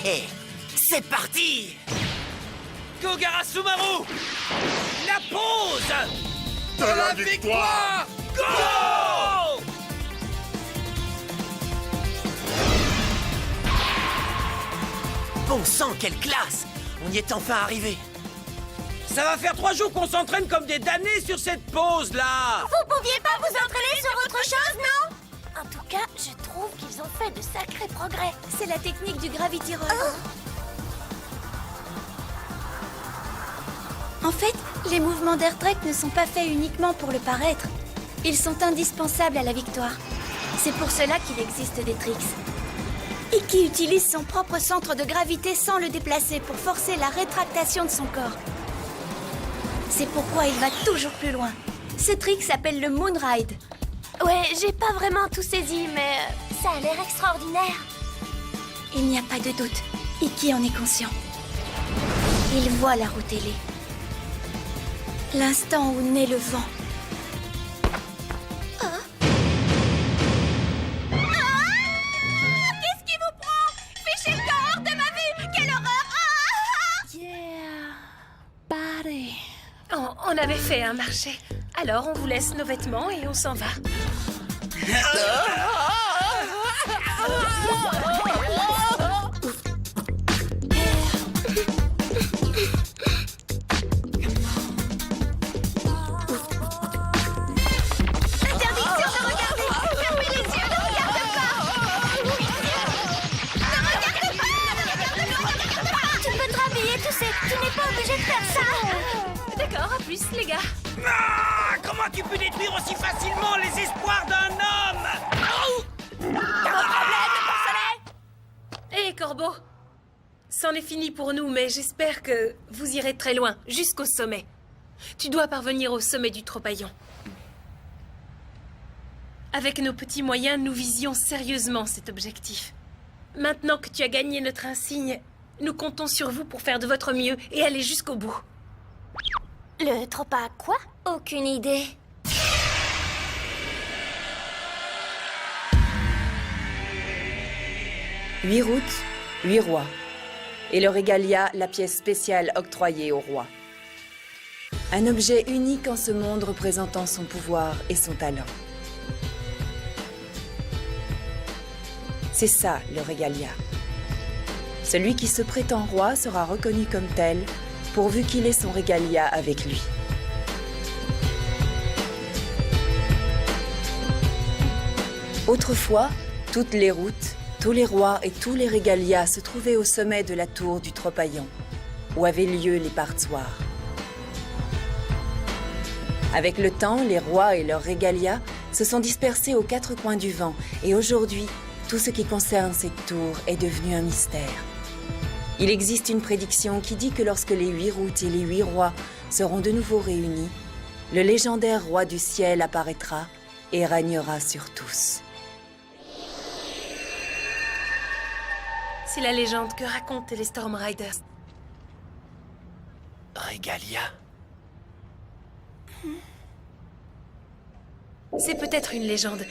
Et c'est parti! Kogara Sumaru! La pause De la victoire! Go! Bon sang, quelle classe! On y est enfin arrivé! Ça va faire 3 jours qu'on s'entraîne comme des damnés sur cette pause-là! Vous pouviez pas vous entraîner sur autre chose, non? En tout cas, je trouve qu'ils ont fait de sacrés progrès. C'est la technique du Gravity Roll. En fait, les mouvements d'Air Trek ne sont pas faits uniquement pour le paraître. Ils sont indispensables à la victoire. C'est pour cela qu'il existe des tricks. Ikki utilise son propre centre de gravité sans le déplacer pour forcer la rétractation de son corps. C'est pourquoi il va toujours plus loin. Ce trick s'appelle le Moon Ride. Ouais, j'ai pas vraiment tout saisi, mais ça a l'air extraordinaire. Il n'y a pas de doute. Ikki en est conscient. Il voit la roue télé. L'instant où naît le vent. Qu'est-ce qui vous prend? Fichez le corps hors de ma vue! Quelle horreur! On avait fait un marché. Alors on vous laisse nos vêtements et on s'en va. Interdiction de regarder! Fermez les yeux, ne regarde pas! Ne regarde pas! Ne regarde pas! Tu peux te rhabiller, tu sais. Tu n'es pas obligé de faire ça! D'accord, à plus les gars. Ah, comment tu peux détruire aussi facilement les espoirs d'un homme? Hé, Corbeau! C'en est fini pour nous, mais j'espère que vous irez très loin, jusqu'au sommet. Tu dois parvenir au sommet du Tropaillon. Avec nos petits moyens, nous visions sérieusement cet objectif. Maintenant que tu as gagné notre insigne, nous comptons sur vous pour faire de votre mieux et aller jusqu'au bout. Le Tropa quoi? Aucune idée. Huit routes, 8 rois. Et le régalia, la pièce spéciale octroyée au roi. Un objet unique en ce monde représentant son pouvoir et son talent. C'est ça, le régalia. Celui qui se prétend roi sera reconnu comme tel, pourvu qu'il ait son régalia avec lui. Autrefois, toutes les routes, tous les rois et tous les régalias se trouvaient au sommet de la tour du Tropaillon, où avaient lieu les partoirs. Avec le temps, les rois et leurs régalias se sont dispersés aux 4 coins du vent, et aujourd'hui, tout ce qui concerne cette tour est devenu un mystère. Il existe une prédiction qui dit que lorsque les 8 routes et les 8 rois seront de nouveau réunis, le légendaire roi du ciel apparaîtra et régnera sur tous. C'est la légende que racontent les Storm Riders. Régalia? C'est peut-être une légende,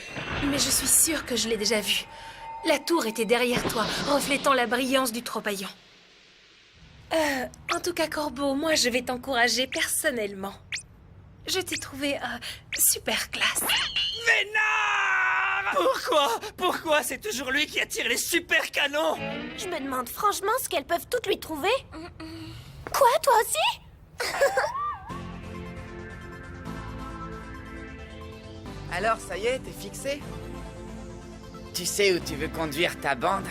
mais je suis sûre que je l'ai déjà vue. La tour était derrière toi, reflétant la brillance du Tropaillon. En tout cas, Corbeau, moi je vais t'encourager personnellement. Je t'ai trouvé super classe. Vénard! Pourquoi c'est toujours lui qui attire les super canons? Je me demande franchement ce qu'elles peuvent toutes lui trouver. Quoi, toi aussi? Alors, ça y est, t'es fixé? Tu sais où tu veux conduire ta bande?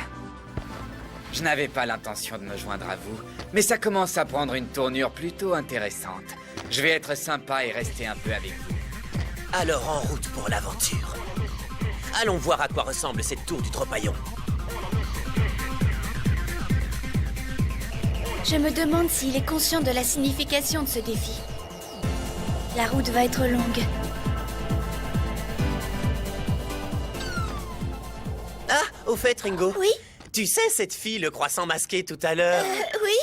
Je n'avais pas l'intention de me joindre à vous, mais ça commence à prendre une tournure plutôt intéressante. Je vais être sympa et rester un peu avec vous. Alors en route pour l'aventure. Allons voir à quoi ressemble cette tour du Tropaillon. Je me demande s'il est conscient de la signification de ce défi. La route va être longue. Ah, au fait, Ringo. Oui? Tu sais cette fille, le croissant masqué tout à l'heure? Oui?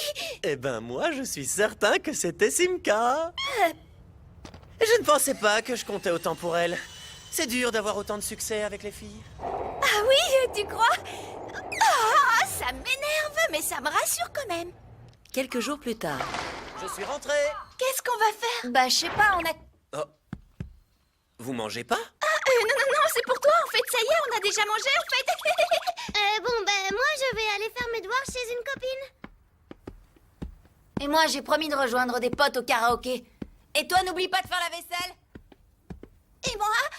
Eh ben moi, je suis certain que c'était Simka. Je ne pensais pas que je comptais autant pour elle. C'est dur d'avoir autant de succès avec les filles. Ah oui, tu crois? Ah, ça m'énerve, mais mais ça me rassure quand même. Quelques jours plus tard, Je suis rentré. Qu'est-ce qu'on va faire? Bah, je sais pas, on a... Oh. Vous mangez pas? non, c'est pour toi, en fait, ça y est, on a déjà mangé, en fait. Moi, je vais aller faire mes devoirs chez une copine. Et moi, j'ai promis de rejoindre des potes au karaoké. Et toi, n'oublie pas de faire la vaisselle. Et moi, ah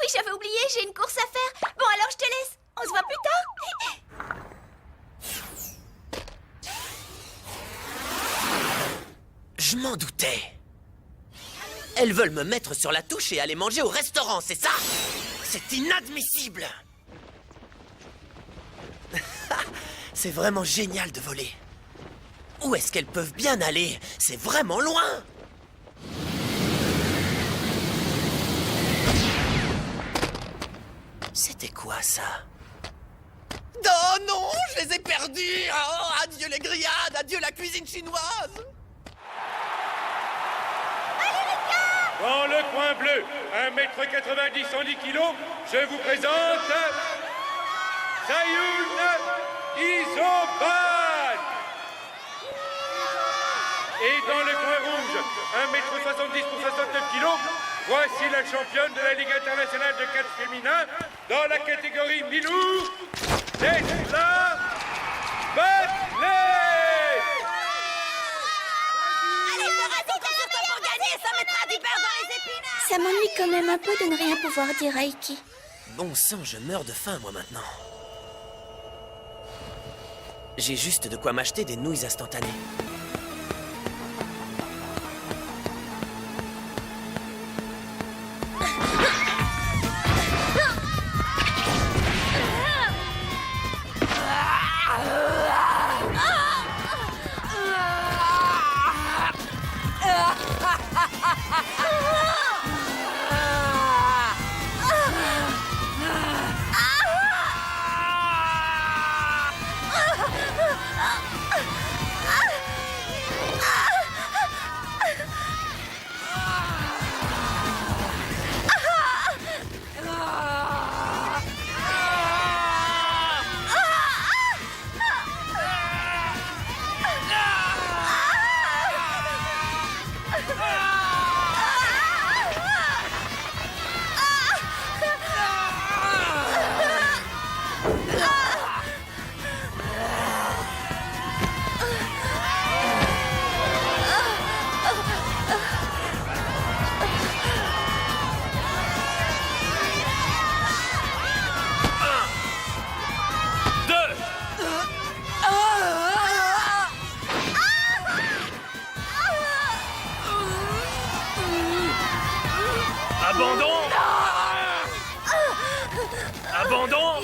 oui, j'avais oublié, j'ai une course à faire. Bon, alors je te laisse. On se voit plus tard. Je m'en doutais. Elles veulent me mettre sur la touche et aller manger au restaurant, c'est ça? C'est inadmissible. C'est vraiment génial de voler. Où est-ce qu'elles peuvent bien aller? C'est vraiment loin. C'était quoi ça? Oh non, je les ai perdus. Oh, adieu les grillades, adieu la cuisine chinoise. Dans le coin bleu, 1,90 m, 110 kg, je vous présente Sayoun Isoban. Et dans le coin rouge, 1,70 m pour 69 kg, voici la championne de la Ligue internationale de catch féminin dans la catégorie Milou, Tesla Batley. Ça m'ennuie quand même un peu de ne rien pouvoir dire à Iki. Bon sang, je meurs de faim, moi, maintenant. J'ai juste de quoi m'acheter des nouilles instantanées. Abandon! Abandon!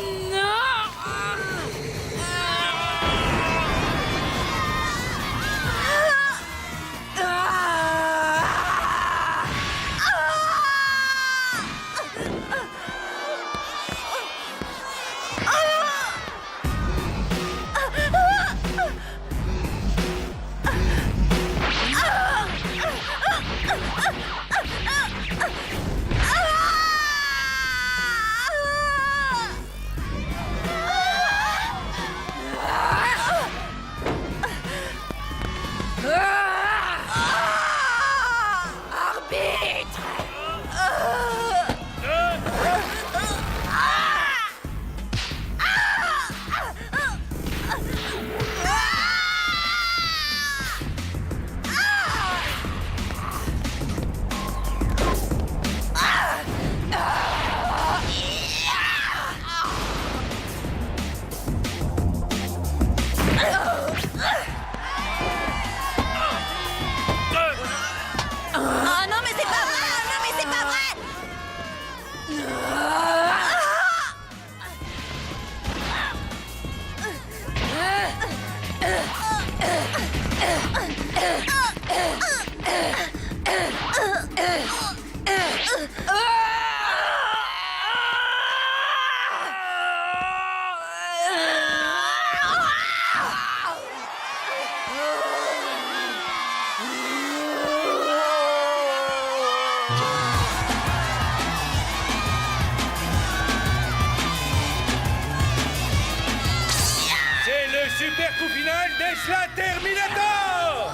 super coup final d'Eshla Terminator!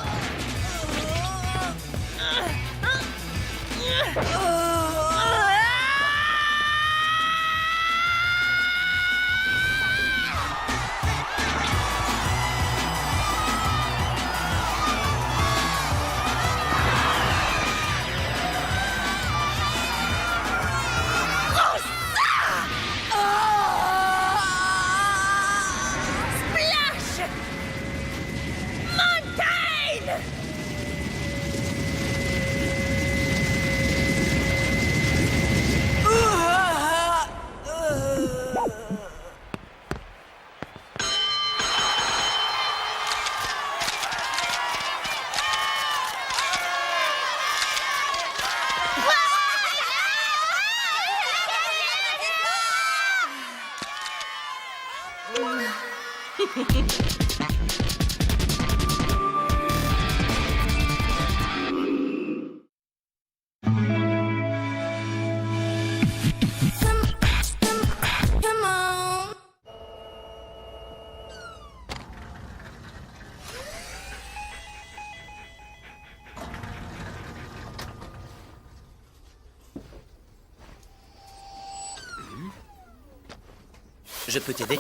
Je peux t'aider?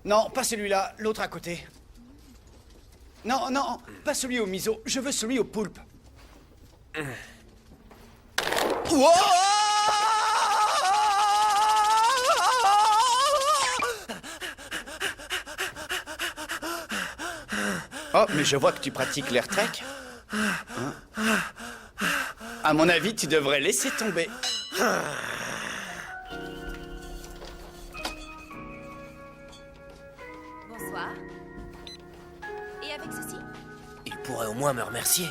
Non, pas celui-là, l'autre à côté. Non, non, pas celui au miso, je veux celui au poulpe. Oh, mais je vois que tu pratiques l'air trek. Hein? À mon avis, tu devrais laisser tomber. Bonsoir. Et avec ceci? Il pourrait au moins me remercier.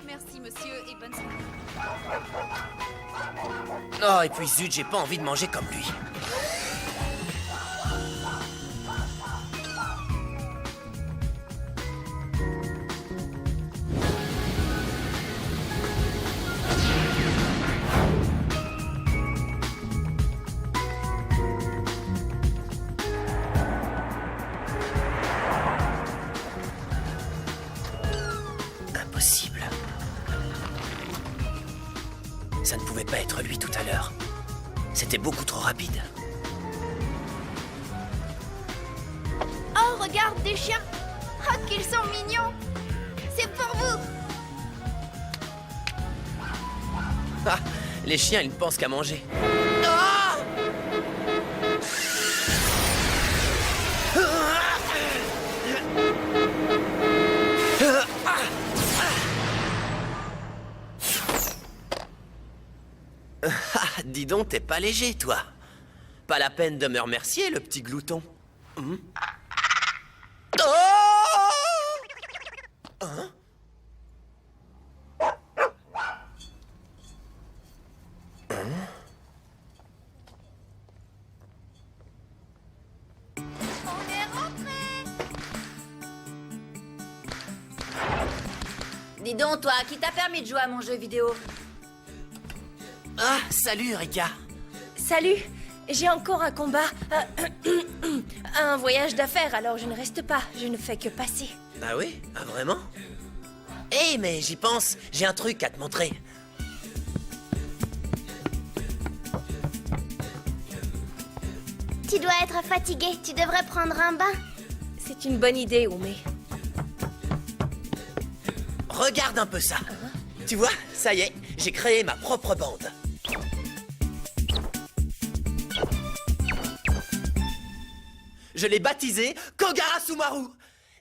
Merci, monsieur, et bonne soirée. Oh, et puis zut, j'ai pas envie de manger comme lui. Impossible. Ça ne pouvait pas être lui tout à l'heure. C'était beaucoup trop rapide. Oh, regarde, des chiens. Oh, qu'ils sont mignons. C'est pour vous. Ah, les chiens, ils ne pensent qu'à manger. Ah, dis donc, t'es pas léger, toi. Pas la peine de me remercier, le petit glouton. Oh! Hein? On est rentré. Dis donc, toi, qui t'a permis de jouer à mon jeu vidéo? Ah, salut, Rika. Salut, j'ai encore un combat. Un voyage d'affaires, alors je ne reste pas. Je ne fais que passer. Ah oui? Ah, vraiment? Eh, mais j'y pense, j'ai un truc à te montrer. Tu dois être fatigué. Tu devrais prendre un bain. C'est une bonne idée, Oumé. Regarde un peu ça. Tu vois, ça y est, j'ai créé ma propre bande. Je l'ai baptisé Kogara Sumaru.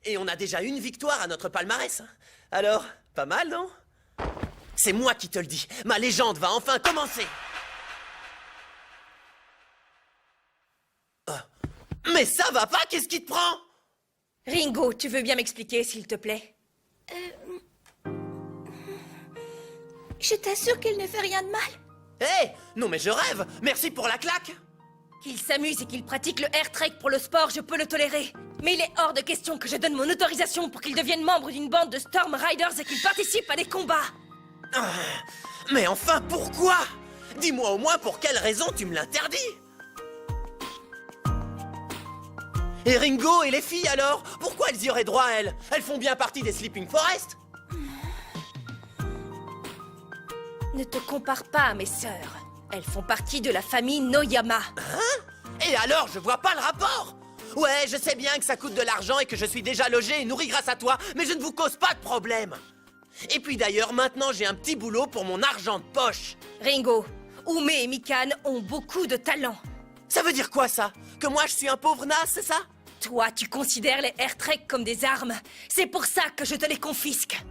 Et on a déjà une victoire à notre palmarès. Alors, pas mal, non? C'est moi qui te le dis. Ma légende va enfin commencer. Mais ça va pas? Qu'est-ce qui te prend? Ringo, tu veux bien m'expliquer, s'il te plaît? Je t'assure qu'il ne fait rien de mal. Hé, non mais je rêve. Merci pour la claque. Qu'il s'amuse et qu'il pratique le air trek pour le sport, je peux le tolérer. Mais il est hors de question que je donne mon autorisation pour qu'il devienne membre d'une bande de Storm Riders et qu'il participe à des combats. Mais enfin, pourquoi? Dis-moi au moins pour quelle raison tu me l'interdis. Et Ringo et les filles alors? Pourquoi elles y auraient droit, elles? Elles font bien partie des Sleeping Forest. Ne te compare pas à mes sœurs. Elles font partie de la famille Noyama. Et alors, je vois pas le rapport. Ouais, je sais bien que ça coûte de l'argent et que je suis déjà logé et nourri grâce à toi, mais je ne vous cause pas de problème. Et puis d'ailleurs, maintenant j'ai un petit boulot pour mon argent de poche. Ringo, Ume et Mikan ont beaucoup de talent. Ça veut dire quoi, ça? Que moi je suis un pauvre naze, c'est ça? Toi, tu considères les AirTrek comme des armes. C'est pour ça que je te les confisque.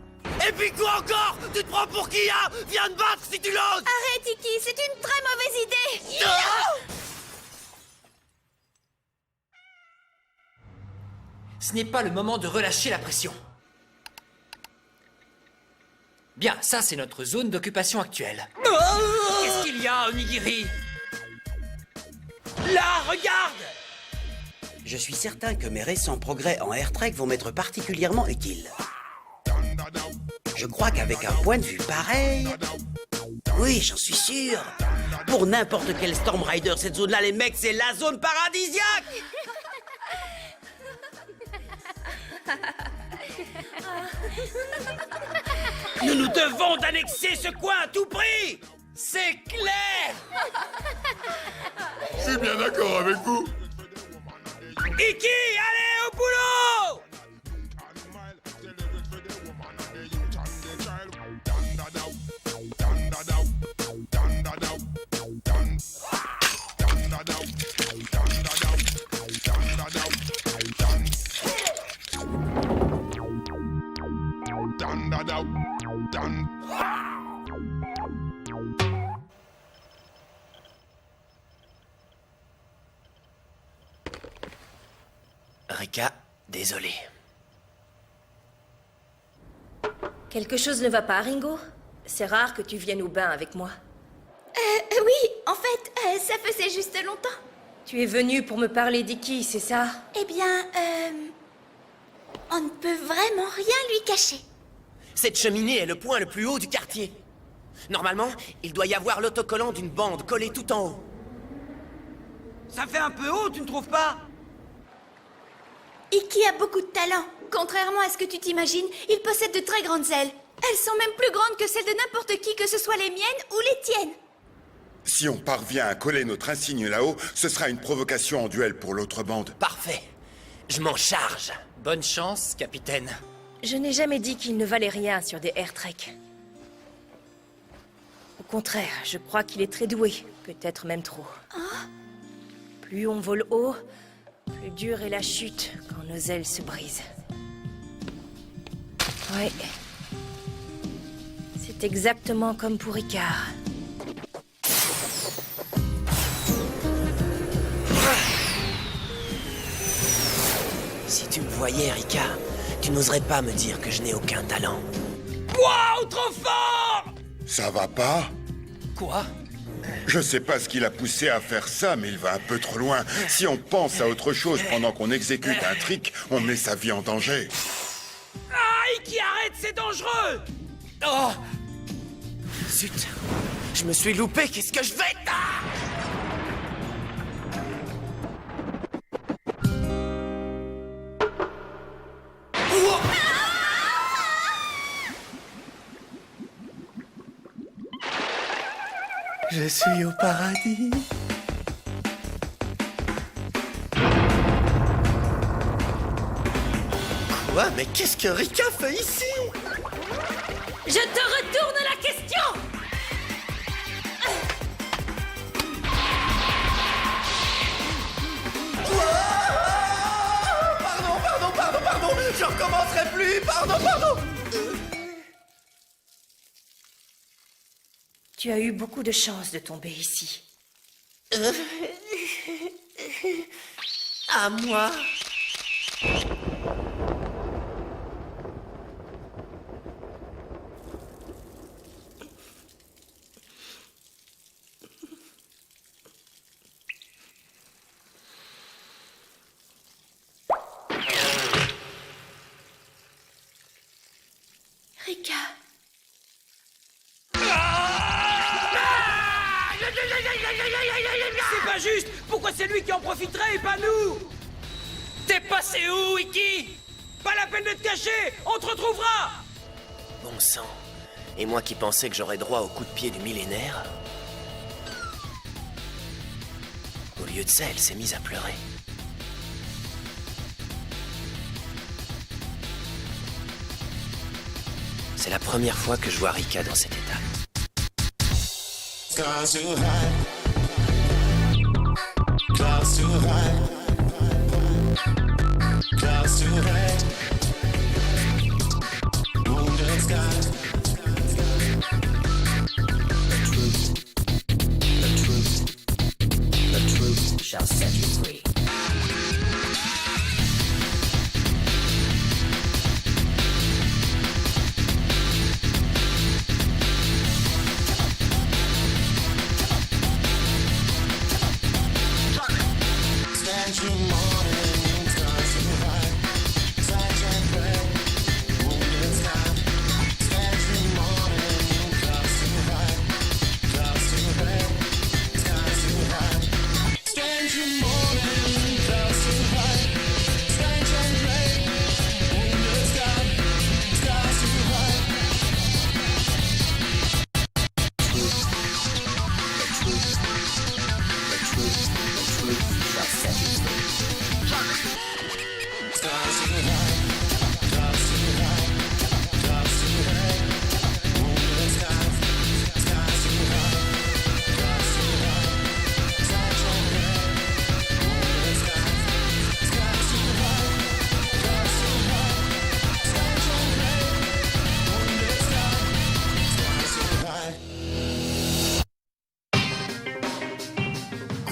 Et puis quoi encore? Tu te prends pour qui, hein? Viens te battre si tu l'oses! Arrête, Iki, c'est une très mauvaise idée. Ce n'est pas le moment de relâcher la pression. Bien, ça c'est notre zone d'occupation actuelle. Qu'est-ce qu'il y a, Onigiri? Là, regarde! Je suis certain que mes récents progrès en AirTrek vont m'être particulièrement utiles. Je crois qu'avec un point de vue pareil... Oui, j'en suis sûr. Pour n'importe quel Storm Rider, cette zone-là, les mecs, c'est la zone paradisiaque. Nous nous devons d'annexer ce coin à tout prix! C'est clair! Je suis bien d'accord avec vous. Iki, allez au boulot! Rika, désolé. Quelque chose ne va pas, Ringo? C'est rare que tu viennes au bain avec moi. Oui, en fait, ça faisait juste longtemps. Tu es venu pour me parler d'Iki, c'est ça? Eh bien, on ne peut vraiment rien lui cacher. Cette cheminée est le point le plus haut du quartier. Normalement, il doit y avoir l'autocollant d'une bande collé tout en haut. Ça fait un peu haut, tu ne trouves pas? Iki a beaucoup de talent. Contrairement à ce que tu t'imagines, il possède de très grandes ailes. Elles sont même plus grandes que celles de n'importe qui, que ce soit les miennes ou les tiennes. Si on parvient à coller notre insigne là-haut, ce sera une provocation en duel pour l'autre bande. Parfait. Je m'en charge. Bonne chance, capitaine. Je n'ai jamais dit qu'il ne valait rien sur des AirTrek. Au contraire, je crois qu'il est très doué, peut-être même trop. Plus on vole haut, plus dure est la chute quand nos ailes se brisent. Ouais. C'est exactement comme pour Ricard. Si tu me voyais, Rika, tu n'oserais pas me dire que je n'ai aucun talent. Waouh, trop fort! Ça va pas? Quoi? Je sais pas ce qui l'a poussé à faire ça, mais il va un peu trop loin. Si on pense à autre chose pendant qu'on exécute un trick, on met sa vie en danger. Ah, Iki, arrête, c'est dangereux! Oh! Zut! Je me suis loupé, qu'est-ce que je fais? Je suis au paradis. Quoi? Mais qu'est-ce que Rika fait ici? Je te retourne la question! Pardon, je recommencerai plus, pardon. Tu as eu beaucoup de chance de tomber ici. À moi. Rika. C'est pas juste! Pourquoi c'est lui qui en profiterait et pas nous? T'es passé où, Iki? Pas la peine de te cacher. On te retrouvera. Bon sang. Et moi qui pensais que j'aurais droit au coup de pied du millénaire. Au lieu de ça, elle s'est mise à pleurer. C'est la première fois que je vois Rika dans cet état. Shall set you free.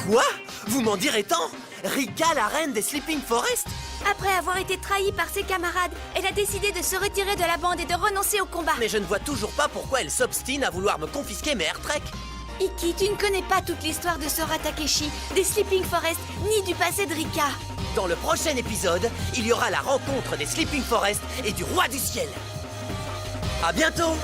Quoi? Vous m'en direz tant? Rika, la reine des Sleeping Forest? Après avoir été trahie par ses camarades, elle a décidé de se retirer de la bande et de renoncer au combat. Mais je ne vois toujours pas pourquoi elle s'obstine à vouloir me confisquer mes AirTrek. Iki, tu ne connais pas toute l'histoire de Sora Takeshi, des Sleeping Forest, ni du passé de Rika. Dans le prochain épisode, il y aura la rencontre des Sleeping Forest et du Roi du Ciel. À bientôt!